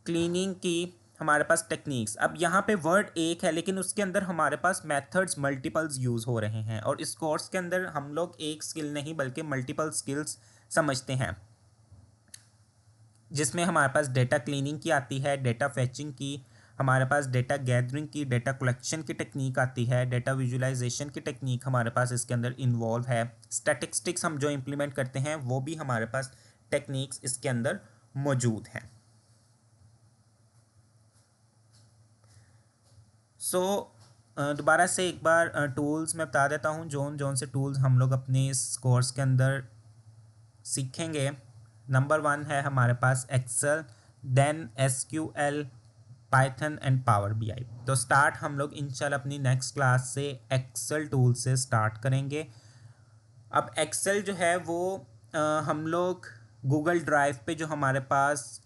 क्लीनिंग की हमारे पास टेक्निक्स। अब यहाँ पे वर्ड एक है लेकिन उसके अंदर हमारे पास मेथड्स मल्टीपल्स यूज़ हो रहे हैं, और इस कोर्स के अंदर हम लोग एक स्किल नहीं बल्कि मल्टीपल स्किल्स समझते हैं, जिसमें हमारे पास डेटा क्लीनिंग की आती है, डेटा फैचिंग की, हमारे पास डेटा गैदरिंग की, डेटा कलेक्शन की टेक्निक आती है, डेटा विजुलाइजेशन की टेक्निक हमारे पास इसके अंदर इन्वॉल्व है, स्टैटिस्टिक्स हम जो इम्प्लीमेंट करते हैं वो भी हमारे पास टेक्निक्स इसके अंदर मौजूद हैं। दोबारा से एक बार टूल्स मैं बता देता हूँ, जोन से टूल्स हम लोग अपने इस कोर्स के अंदर सीखेंगे। नंबर 1 है हमारे पास Excel, then SQL, Python and Power BI। तो स्टार्ट हम लोग इंशाल्लाह अपनी नेक्स्ट क्लास से एक्सेल टूल से स्टार्ट करेंगे। अब एक्सेल जो है वो हम लोग गूगल ड्राइव पे जो हमारे पास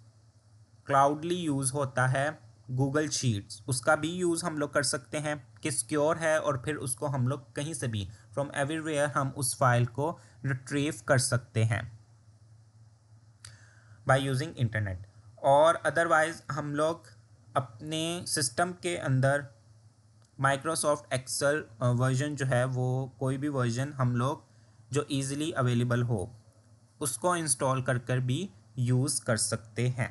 क्लाउडली यूज़ होता है गूगल शीट्स, उसका भी यूज़ हम लोग कर सकते हैं कि सिक्योर है, और फिर उसको हम लोग कहीं से भी फ्रॉम एवरीवेयर हम उस फाइल को रिट्रीव कर सकते हैं बाय यूजिंग इंटरनेट। और अदरवाइज़ हम लोग अपने सिस्टम के अंदर माइक्रोसॉफ्ट एक्सेल वर्जन जो है वो कोई भी वर्जन हम लोग जो इजीली अवेलेबल हो उसको इंस्टॉल कर कर भी यूज़ कर सकते हैं।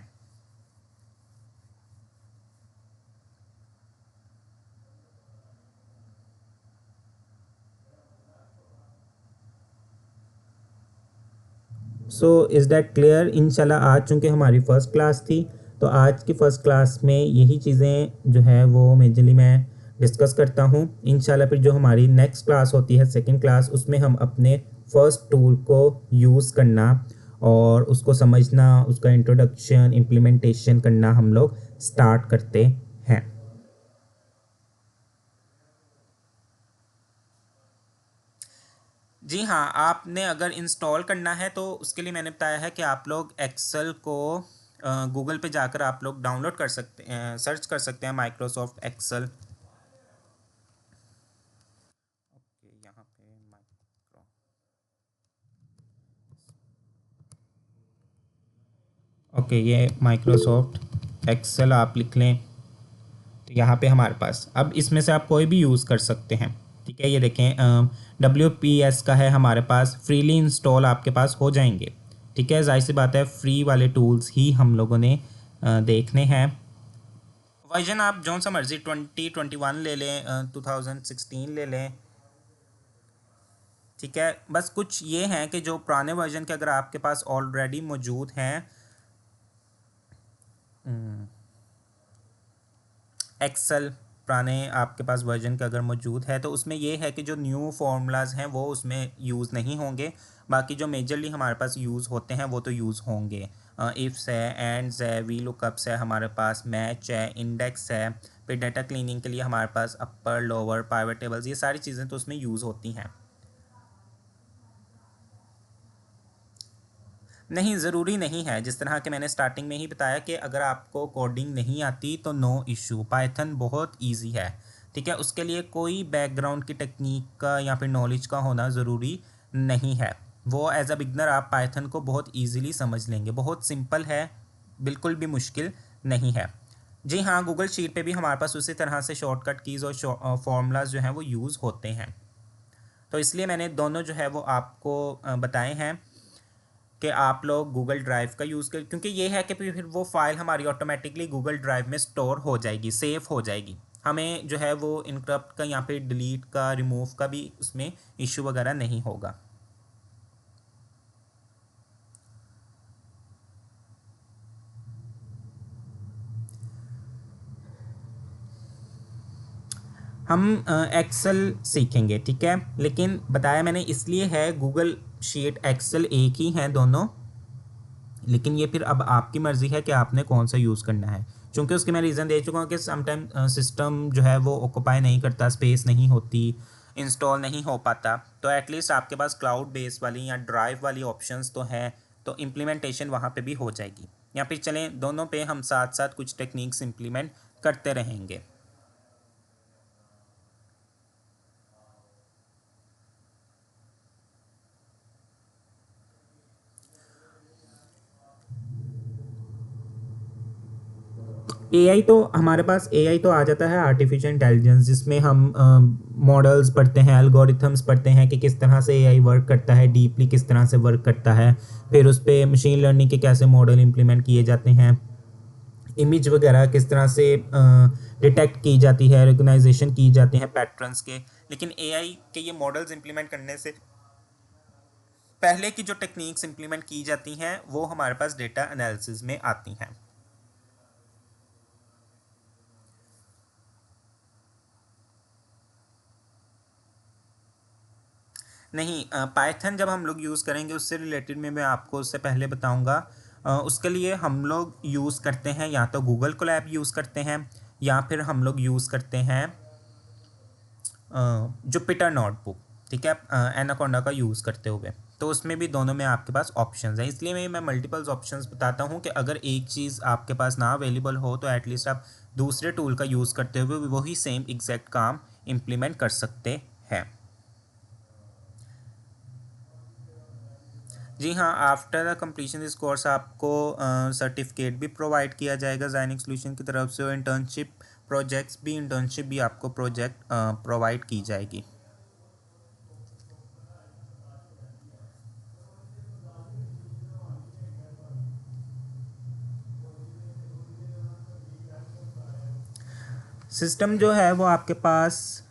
So is that clear? इंशाल्लाह आज चूँकि हमारी फ़र्स्ट क्लास थी, तो आज की फ़र्स्ट क्लास में यही चीज़ें जो है वो मेजरली मैं डिस्कस करता हूँ। इंशाल्लाह फिर जो हमारी नेक्स्ट क्लास होती है सेकंड क्लास, उसमें हम अपने फर्स्ट टूल को यूज़ करना और उसको समझना, उसका इंट्रोडक्शन इम्प्लीमेंटेशन करना हम लोग स्टार्ट करते हैं। जी हाँ, आपने अगर इंस्टॉल करना है तो उसके लिए मैंने बताया है कि आप लोग एक्सेल को गूगल पे जाकर आप लोग डाउनलोड कर सकते हैं, सर्च कर सकते हैं माइक्रोसॉफ्ट एक्सेल। ओके, यहाँ पे माइक्रो ओके, ये माइक्रोसॉफ्ट एक्सेल आप लिख लें तो यहाँ पे हमारे पास अब इसमें से आप कोई भी यूज़ कर सकते हैं। ठीक है, ये देखें WPS का है हमारे पास, फ्रीली इंस्टॉल आपके पास हो जाएंगे। ठीक है, जाहिर सी बात है फ्री वाले टूल्स ही हम लोगों ने देखने हैं। वर्जन आप जौन सा मर्जी 2021 ले लें, 2016 ले लें। ठीक है, बस कुछ ये हैं कि जो पुराने वर्जन के अगर आपके पास ऑलरेडी मौजूद हैं एक्सेल, पुराने आपके पास वर्जन का अगर मौजूद है तो उसमें ये है कि जो न्यू फार्मूलाज हैं वो उसमें यूज़ नहीं होंगे, बाकी जो मेजरली हमारे पास यूज़ होते हैं वो तो यूज़ होंगे। इफ्स है, एंड्स है, वी लुकअप्स है, हमारे पास मैच है, इंडेक्स है, फिर डाटा क्लीनिंग के लिए हमारे पास अपर लोअर पाइवट टेबल्स, ये सारी चीज़ें तो उसमें यूज़ होती हैं। नहीं, ज़रूरी नहीं है, जिस तरह के मैंने स्टार्टिंग में ही बताया कि अगर आपको कोडिंग नहीं आती तो नो इशू, पाइथन बहुत इजी है। ठीक है, उसके लिए कोई बैकग्राउंड की टेक्निक का या फिर नॉलेज का होना ज़रूरी नहीं है। वो एज अ बिगनर आप पाइथन को बहुत ईजीली समझ लेंगे, बहुत सिंपल है, बिल्कुल भी मुश्किल नहीं है। जी हाँ, गूगल शीट पे भी हमारे पास उसी तरह से शॉर्टकट कीज़ और फॉर्मूलाज जो हैं वो यूज़ होते हैं, तो इसलिए मैंने दोनों जो है वो आपको बताए हैं कि आप लोग गूगल ड्राइव का यूज़ कर, क्योंकि ये है कि फिर वो फाइल हमारी ऑटोमेटिकली गूगल ड्राइव में स्टोर हो जाएगी, सेव हो जाएगी। हमें जो है वो इनक्रप्ट का या फिर डिलीट का, रिमूव का भी उसमें इशू वगैरह नहीं होगा। हम एक्सेल सीखेंगे, ठीक है, लेकिन बताया मैंने इसलिए है, गूगल शीट एक्सेल एक ही हैं दोनों, लेकिन ये फिर अब आपकी मर्ज़ी है कि आपने कौन सा यूज़ करना है। चूँकि उसके मैं रीज़न दे चुका हूँ कि समटाइम सिस्टम जो है वो ऑक्यूपाई नहीं करता, स्पेस नहीं होती, इंस्टॉल नहीं हो पाता, तो एटलीस्ट आपके पास क्लाउड बेस वाली या ड्राइव वाली ऑप्शंस तो हैं, तो इम्प्लीमेंटेशन वहाँ पे भी हो जाएगी। या फिर चलें दोनों पे हम साथ साथ कुछ टेक्निक्स इम्प्लीमेंट करते रहेंगे। एआई तो हमारे पास एआई तो आ जाता है, आर्टिफिशियल इंटेलिजेंस, जिसमें हम मॉडल्स पढ़ते हैं, एल्गोरिथम्स पढ़ते हैं कि किस तरह से एआई वर्क करता है, डीपली किस तरह से वर्क करता है, फिर उस पर मशीन लर्निंग के कैसे मॉडल इंप्लीमेंट किए जाते हैं, इमेज वगैरह किस तरह से डिटेक्ट की जाती है, रिकग्नाइजेशन की जाते हैं पैटर्न्स के। लेकिन एआई के ये मॉडल्स इंप्लीमेंट करने से पहले की जो टेक्निक्स इंप्लीमेंट की जाती हैं वो हमारे पास डेटा एनालिसिस में आती हैं। नहीं, पाइथन जब हम लोग यूज़ करेंगे उससे रिलेटेड में मैं आपको उससे पहले बताऊंगा। उसके लिए हम लोग यूज़ करते हैं या तो गूगल कोलैब यूज़ करते हैं, या फिर हम लोग यूज़ करते हैं जुपिटर नोटबुक। ठीक है, एनाकोंडा का यूज़ करते हुए। तो उसमें भी दोनों में आपके पास ऑप्शंस हैं, इसलिए मैं मल्टीपल्स ऑप्शंस बताता हूँ कि अगर एक चीज़ आपके पास ना अवेलेबल हो तो एटलीस्ट आप दूसरे टूल का यूज़ करते हुए वही सेम एग्जैक्ट काम इम्प्लीमेंट कर सकते हैं। जी हाँ, after the completion this course आपको सर्टिफिकेट भी प्रोवाइड किया जाएगा ज़ायनिक सॉल्यूशन की तरफ से, और इंटर्नशिप भी आपको प्रोजेक्ट प्रोवाइड की जाएगी। सिस्टम जो है वो आपके पास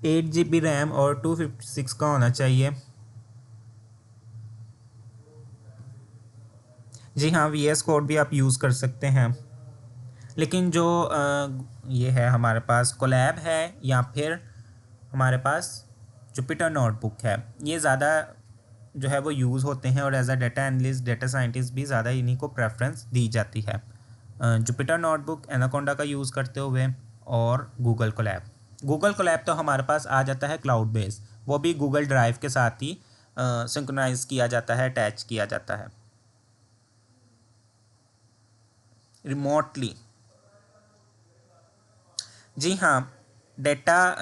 8 GB रैम और 256 का होना चाहिए। जी हाँ, VS कोड भी आप यूज़ कर सकते हैं, लेकिन जो ये है हमारे पास कोलैब है या फिर हमारे पास जुपिटर नोटबुक है, ये ज़्यादा जो है वो यूज़ होते हैं, और as a data analyst data scientist भी ज़्यादा इन्हीं को प्रेफरेंस दी जाती है। जुपिटर नोटबुक एनाकोंडा का यूज़ करते हुए, और गूगल कोलैब तो हमारे पास आ जाता है क्लाउड बेस, वो भी गूगल ड्राइव के साथ ही सिंक्रोनाइज किया जाता है, अटैच किया जाता है रिमोटली। जी हाँ, डेटा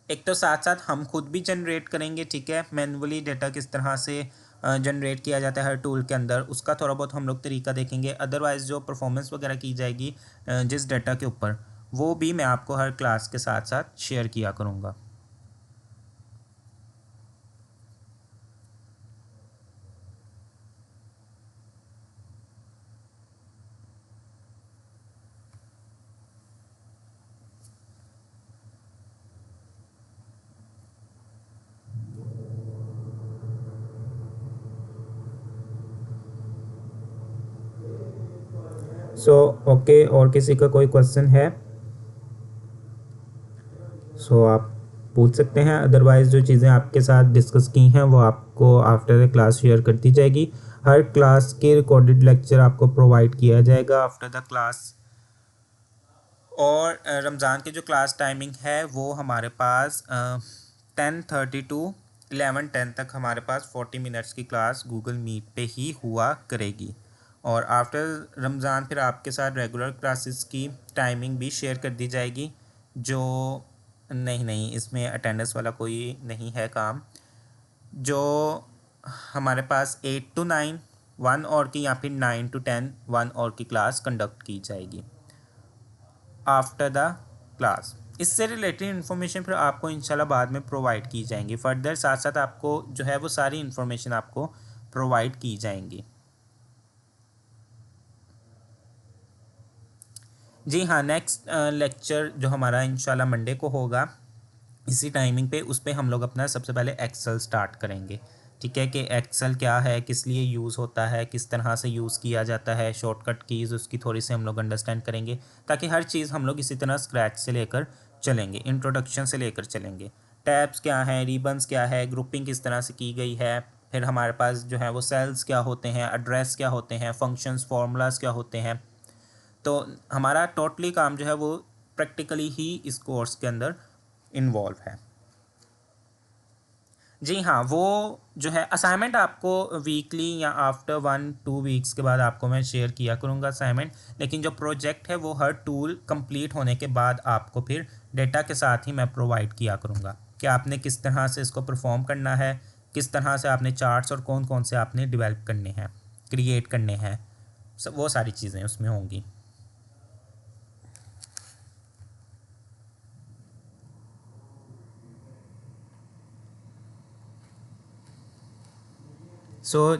एक तो साथ साथ हम खुद भी जनरेट करेंगे, ठीक है, मैनुअली डेटा किस तरह से जनरेट किया जाता है हर टूल के अंदर, उसका थोड़ा बहुत हम लोग तरीका देखेंगे। अदरवाइज़ जो परफॉर्मेंस वगैरह की जाएगी जिस डेटा के ऊपर, वो भी मैं आपको हर क्लास के साथ साथ शेयर किया करूँगा। ओके, और किसी का कोई क्वेश्चन है आप पूछ सकते हैं, अदरवाइज़ जो चीज़ें आपके साथ डिस्कस की हैं वो आपको आफ्टर द क्लास शेयर कर दी जाएगी। हर क्लास के रिकॉर्डेड लेक्चर आपको प्रोवाइड किया जाएगा आफ्टर द क्लास। और रमज़ान की जो क्लास टाइमिंग है वो हमारे पास 10:30 टू 11:10 तक हमारे पास 40 मिनट्स की क्लास गूगल मीट पे ही हुआ करेगी। और आफ्टर रमज़ान फिर आपके साथ रेगुलर क्लासेस की टाइमिंग भी शेयर कर दी जाएगी। जो नहीं, इसमें अटेंडेंस वाला कोई नहीं है काम। जो हमारे पास 8 to 9 1 आवर की, या फिर 9 to 10 1 आवर की क्लास कंडक्ट की जाएगी आफ्टर द क्लास। इससे रिलेटेड इन्फॉर्मेशन फिर आपको इंशाल्लाह बाद में प्रोवाइड की जाएंगी फर्दर, साथ साथ आपको जो है वो सारी इन्फॉर्मेशन आपको प्रोवाइड की जाएंगी। जी हाँ, नेक्स्ट लेक्चर जो हमारा इंशाल्लाह मंडे को होगा इसी टाइमिंग पे, उस पर हम लोग अपना सबसे पहले एक्सेल स्टार्ट करेंगे, ठीक है, कि एक्सेल क्या है, किस लिए यूज़ होता है, किस तरह से यूज़ किया जाता है, शॉर्टकट कीज़ उसकी थोड़ी सी हम लोग अंडरस्टैंड करेंगे, ताकि हर चीज़ हम लोग इसी तरह स्क्रैच से लेकर चलेंगे, इंट्रोडक्शन से लेकर चलेंगे। टैब्स क्या हैं, रिबन्स क्या है, ग्रुपिंग किस तरह से की गई है, फिर हमारे पास जो है वो सेल्स क्या होते हैं, एड्रेस क्या होते हैं, फंक्शंस फार्मूलाज क्या होते हैं। तो हमारा टोटली काम जो है वो प्रैक्टिकली ही इस कोर्स के अंदर इन्वॉल्व है। जी हाँ, वो जो है असाइनमेंट आपको वीकली या आफ्टर 1-2 वीक्स के बाद आपको मैं शेयर किया करूँगा असाइनमेंट, लेकिन जो प्रोजेक्ट है वो हर टूल कंप्लीट होने के बाद आपको फिर डेटा के साथ ही मैं प्रोवाइड किया करूँगा कि आपने किस तरह से इसको परफॉर्म करना है, किस तरह से आपने चार्ट्स और कौन कौन से आपने डेवलप करने हैं, क्रिएट करने हैं, सब वो सारी चीज़ें उसमें होंगी।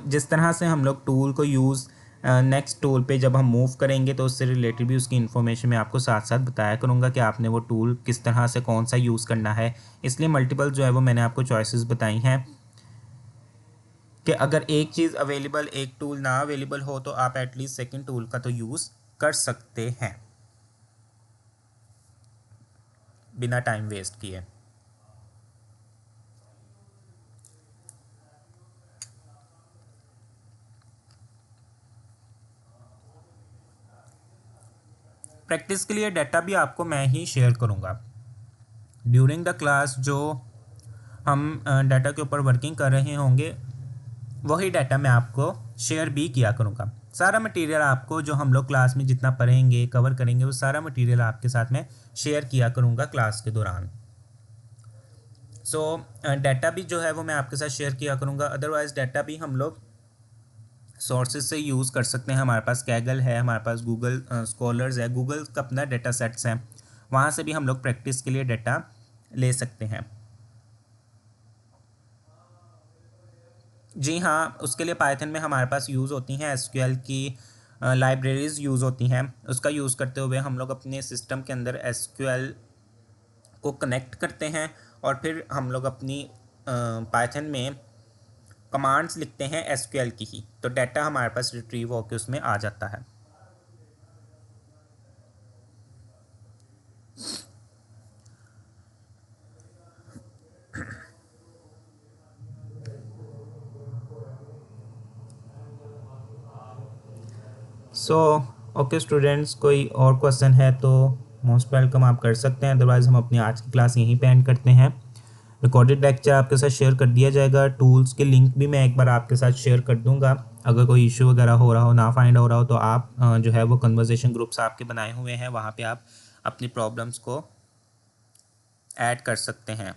जिस तरह से हम लोग टूल को यूज़ नेक्स्ट टूल पे जब हम मूव करेंगे तो उससे रिलेटेड भी उसकी इन्फॉर्मेशन मैं आपको साथ साथ बताया करूँगा कि आपने वो टूल किस तरह से कौन सा यूज़ करना है। इसलिए मल्टीपल जो है वो मैंने आपको चॉइसेस बताई हैं कि अगर एक चीज़ अवेलेबल, एक टूल ना अवेलेबल हो तो आप एटलीस्ट सेकेंड टूल का तो यूज़ कर सकते हैं बिना टाइम वेस्ट किए। प्रैक्टिस के लिए डाटा भी आपको मैं ही शेयर करूँगा ड्यूरिंग द क्लास। जो हम डाटा के ऊपर वर्किंग कर रहे होंगे वही डाटा मैं आपको शेयर भी किया करूँगा। सारा मटेरियल आपको जो हम लोग क्लास में जितना पढ़ेंगे कवर करेंगे वो सारा मटेरियल आपके साथ मैं शेयर किया करूँगा क्लास के दौरान। सो डाटा भी जो है वो मैं आपके साथ शेयर किया करूँगा। अदरवाइज़ डाटा भी हम लोग सोर्सेज से यूज़ कर सकते हैं। हमारे पास कैगल है, हमारे पास गूगल स्कॉलर्स है, गूगल का अपना डाटा सेट्स हैं, वहाँ से भी हम लोग प्रैक्टिस के लिए डाटा ले सकते हैं। जी हाँ, उसके लिए पाइथन में हमारे पास यूज़ होती हैं एसक्यूएल की लाइब्रेरीज़ यूज़ होती हैं। उसका यूज़ करते हुए हम लोग अपने सिस्टम के अंदर एसक्यूएल को कनेक्ट करते हैं और फिर हम लोग अपनी पाइथन में कमांड्स लिखते हैं एसक्यूएल की ही, तो डाटा हमारे पास रिट्रीव होकर उसमें आ जाता है। सो ओके स्टूडेंट्स, कोई और क्वेश्चन है तो मोस्ट वेलकम आप कर सकते हैं। अदरवाइज़ हम अपनी आज की क्लास यहीं पे एंड करते हैं। रिकॉर्डेड लेक्चर आपके साथ शेयर कर दिया जाएगा। टूल्स के लिंक भी मैं एक बार आपके साथ शेयर कर दूंगा। अगर कोई इशू वगैरह हो रहा हो, ना फाइंड हो रहा हो, तो आप जो है वो कन्वर्सेशन ग्रुप्स आपके बनाए हुए हैं, वहाँ पे आप अपनी प्रॉब्लम्स को ऐड कर सकते हैं।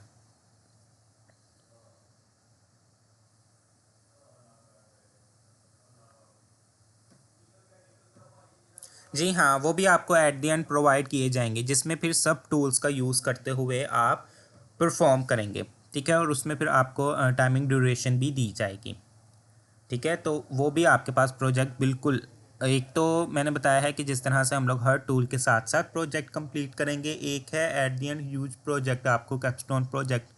जी हाँ, वो भी आपको एट द एंड प्रोवाइड किए जाएंगे, जिसमें फिर सब टूल्स का यूज़ करते हुए आप परफॉर्म करेंगे। ठीक है, और उसमें फिर आपको टाइमिंग ड्यूरेशन भी दी जाएगी। ठीक है, तो वो भी आपके पास प्रोजेक्ट बिल्कुल, एक तो मैंने बताया है कि जिस तरह से हम लोग हर टूल के साथ साथ प्रोजेक्ट कंप्लीट करेंगे, एक है at the end huge project, आपको कैपस्टोन प्रोजेक्ट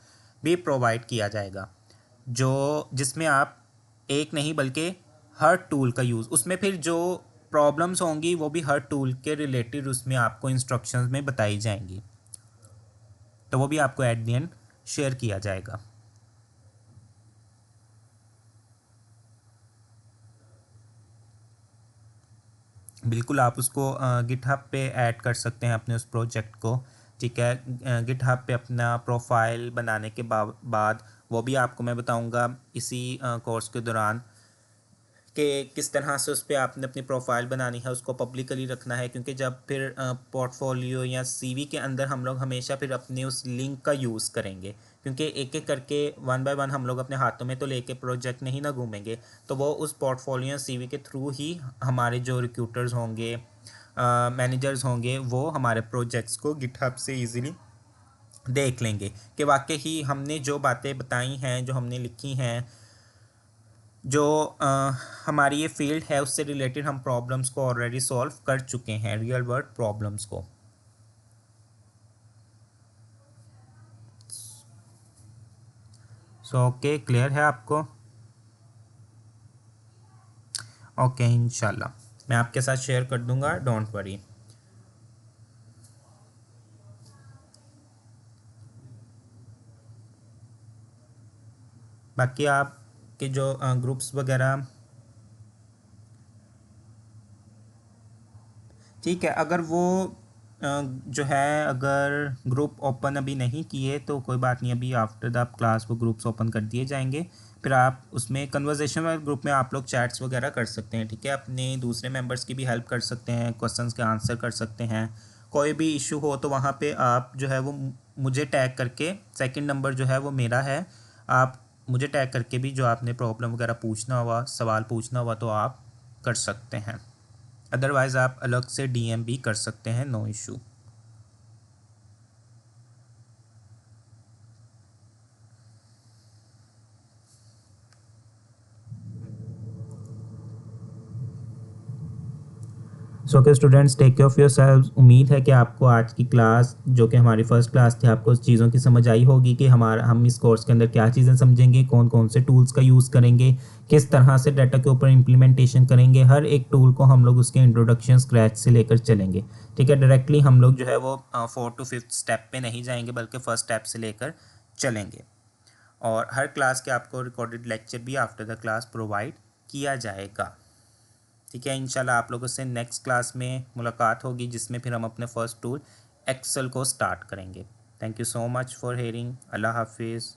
भी प्रोवाइड किया जाएगा, जो जिसमें आप एक नहीं बल्कि हर टूल का यूज़, उसमें फिर जो प्रॉब्लम्स होंगी वो भी हर टूल के रिलेटेड उसमें आपको इंस्ट्रक्शंस में बताई जाएंगी, तो वो भी आपको एट द एंड शेयर किया जाएगा। बिल्कुल आप उसको गिटहब पे ऐड कर सकते हैं अपने उस प्रोजेक्ट को। ठीक है, गिटहब पे अपना प्रोफाइल बनाने के बाद वो भी आपको मैं बताऊंगा इसी कोर्स के दौरान कि किस तरह से उस पर आपने अपनी प्रोफाइल बनानी है, उसको पब्लिकली रखना है, क्योंकि जब फिर पोर्टफोलियो या सीवी के अंदर हम लोग हमेशा फिर अपने उस लिंक का यूज़ करेंगे, क्योंकि एक एक करके वन बाय वन हम लोग अपने हाथों में तो लेके प्रोजेक्ट नहीं ना घूमेंगे, तो वो उस पोर्टफोलियो सीवी के थ्रू ही हमारे जो रिक्रूटर्स होंगे, मैनेजर्स होंगे, वो हमारे प्रोजेक्ट्स को गिटहब से ईज़िली देख लेंगे कि वाकई ही हमने जो बातें बताई हैं, जो हमने लिखी हैं, जो हमारी ये फील्ड है उससे रिलेटेड हम प्रॉब्लम्स को ऑलरेडी सॉल्व कर चुके हैं, रियल वर्ल्ड प्रॉब्लम्स को। सो ओके, क्लियर है आपको? ओके, इंशाल्लाह मैं आपके साथ शेयर कर दूंगा, डोंट वरी। बाकी आपके जो ग्रुप्स वगैरह, ठीक है, अगर वो जो है अगर ग्रुप ओपन अभी नहीं किए तो कोई बात नहीं, अभी आफ्टर द क्लास वो ग्रुप्स ओपन कर दिए जाएंगे, फिर आप उसमें कन्वर्सेशन वाले ग्रुप में आप लोग चैट्स वगैरह कर सकते हैं। ठीक है, अपने दूसरे मेंबर्स की भी हेल्प कर सकते हैं, क्वेश्चंस के आंसर कर सकते हैं, कोई भी इशू हो तो वहाँ पे आप जो है वो मुझे टैग करके, सेकंड नंबर जो है वो मेरा है, आप मुझे टैग करके भी जो आपने प्रॉब्लम वगैरह पूछना हुआ, सवाल पूछना हुआ, तो आप कर सकते हैं। अदरवाइज़ आप अलग से डीएम भी कर सकते हैं, नो इशू। सो के students, take care of yourselves. उम्मीद है कि आपको आज की क्लास, जो कि हमारी फर्स्ट क्लास थी, आपको उस चीज़ों की समझ आई होगी कि हम इस कोर्स के अंदर क्या चीज़ें समझेंगे, कौन कौन से टूल्स का यूज़ करेंगे, किस तरह से डाटा के ऊपर इम्प्लीमेंटेशन करेंगे। हर एक टूल को हम लोग उसके इंट्रोडक्शन स्क्रैच से लेकर चलेंगे। ठीक है, डायरेक्टली हम लोग जो है वो 4th to 5th स्टेप पे नहीं जाएंगे, बल्कि फर्स्ट स्टेप से लेकर चलेंगे। और हर क्लास के आपको रिकॉर्डेड लेक्चर भी आफ्टर द क्लास प्रोवाइड किया जाएगा। ठीक है, इंशाल्लाह आप लोगों से नेक्स्ट क्लास में मुलाकात होगी, जिसमें फिर हम अपने फर्स्ट टूल एक्सेल को स्टार्ट करेंगे। Thank you so much for hearing. अल्लाह हाफिज़।